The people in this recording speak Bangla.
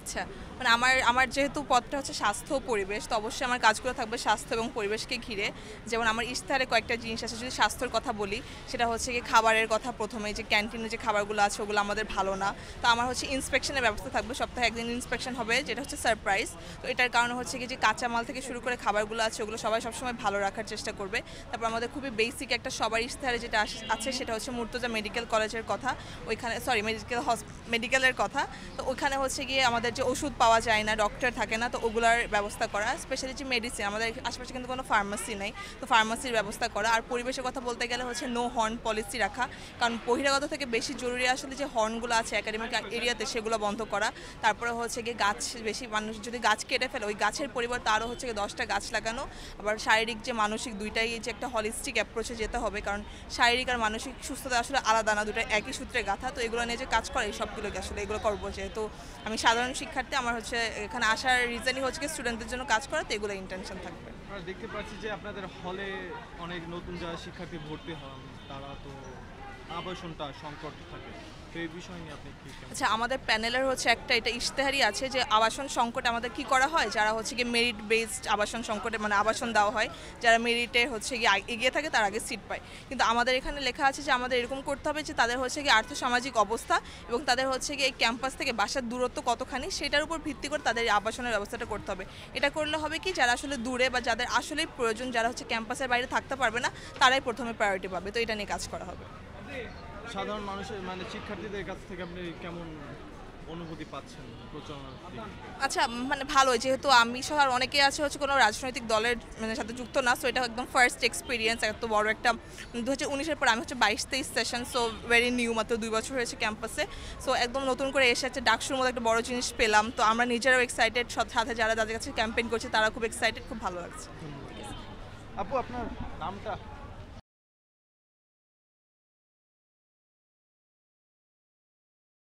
আচ্ছা, মানে আমার আমার যেহেতু পদটা হচ্ছে স্বাস্থ্য ও পরিবেশ, তো অবশ্যই আমার কাজগুলো থাকবে স্বাস্থ্য এবং পরিবেশকে ঘিরে। যেমন আমার ইশতেহারে কয়েকটা জিনিস আছে, যদি স্বাস্থ্যের কথা বলি সেটা হচ্ছে কি খাবারের কথা। প্রথমে যে ক্যান্টিনে যে খাবারগুলো আছে ওগুলো আমাদের ভালো না। তো আমার হচ্ছে ইন্সপেকশনের ব্যবস্থা থাকবে, সপ্তাহে একদিন ইন্সপেকশন হবে, যেটা হচ্ছে সারপ্রাইজ। তো এটার কারণে হচ্ছে কি যে কাঁচামাল থেকে শুরু করে খাবারগুলো আছে ওগুলো সবাই সবসময় ভালো রাখার চেষ্টা করবে। তারপর আমাদের খুবই বেসিক একটা সবার ইশতেহারে যেটা আছে সেটা হচ্ছে মুর্তজা মেডিকেল কলেজের কথা। ওইখানে সরি মেডিকেলের কথা। তো ওইখানে হচ্ছে গিয়ে আমাদের যে ওষুধ পাওয়া যায় না, ডক্টর থাকে না, তো ওগুলোর ব্যবস্থা করা। স্পেশালি যে মেডিসিন, আমাদের আশেপাশে কিন্তু কোনো ফার্মাসি নেই, তো ফার্মাসির ব্যবস্থা করা। আর পরিবেশের কথা বলতে গেলে হচ্ছে নো হর্ন পলিসি রাখা, কারণ বহিরাগত থেকে বেশি জরুরি আসলে যে হর্নগুলো আছে একাডেমিক এরিয়াতে সেগুলো বন্ধ করা। তারপরে হচ্ছে গিয়ে গাছ, বেশি মানুষ যদি গাছ কেটে ফেলে ওই গাছের পরিবর্তে আরও হচ্ছে গিয়ে 10টা গাছ লাগানো। আবার শারীরিক যে মানসিক দুইটাই যে একটা হলিস্টিক অ্যাপ্রোচে যেতে হবে, কারণ শারীরিক আর মানসিক সুস্থতা আসলে আলাদা না, দুটো একই সূত্রে গাঁথা। তো এগুলো নিয়ে যে কাজ করে এই সবগুলোকে আসলে এগুলো করবো। যেহেতু আমি সাধারণ শিক্ষার্থী, আমার হচ্ছে এখানে আসার রিজনই হচ্ছে কি স্টুডেন্টদের জন্য কাজ করা, তো এগুলো ইন্টেনশন থাকবে। আমরা দেখতে পাচ্ছি যে আপনাদের হলে অনেক নতুন যারা শিক্ষার্থী ভর্তি হন তারা তো আবাসনটা সংকট থাকে, তো এই বিষয় নিয়ে আপনি কি আচ্ছা, আমাদের প্যানেলের হচ্ছে একটা এটা ইশতেহারি আছে যে আবাসন সংকট আমাদের কি করা হয়, যারা হচ্ছে গিয়ে মেরিট বেসড আবাসন সংকটে মানে আবাসন দেওয়া হয়, যারা মেরিটে হচ্ছে গিয়ে এগিয়ে থাকে তার আগে সিট পায়। কিন্তু আমাদের এখানে লেখা আছে যে আমাদের এরকম করতে হবে যে তাদের হচ্ছে গিয়ে আর্থসামাজিক অবস্থা এবং তাদের হচ্ছে গিয়ে এই ক্যাম্পাস থেকে বাসার দূরত্ব কতখানি সেটার উপর ভিত্তি করে তাদের এই আবাসনের ব্যবস্থাটা করতে হবে। এটা করলে হবে কি, যারা আসলে দূরে বা যাদের আসলেই প্রয়োজন, যারা হচ্ছে ক্যাম্পাসের বাইরে থাকতে পারবে না, তারাই প্রথমে প্রায়োরিটি পাবে। তো এটা নিয়ে কাজ করা হবে। সাধারণ মানুষের মানে শিক্ষার্থীদের কাছ থেকে আপনি কেমন অনুভূতি পাচ্ছেন প্রচারণার দিকে? আচ্ছা, মানে ভালোই, যেহেতু আমি সহ আর অনেকে আছে হচ্ছে কোনো রাজনৈতিক দলের মানে সাথে যুক্ত না, সো এটা একদম ফার্স্ট এক্সপিরিয়েন্স, এত বড় একটা 2019-এর পর আমি হচ্ছে 22-23 সেশন, সো ভেরি নিউ, মাত্র 2 বছর হয়েছে ক্যাম্পাসে। সো একদম নতুন করে এসে একটা ডাকসুর মতো একটা বড় জিনিস পেলাম। তো আমরা নিজেরাও এক্সাইটেড, সাথে যারা যাদের কাছে ক্যাম্পেইন করছে তারা খুব এক্সাইটেড, খুব ভালো লাগছে। আপু আপনার নামটা?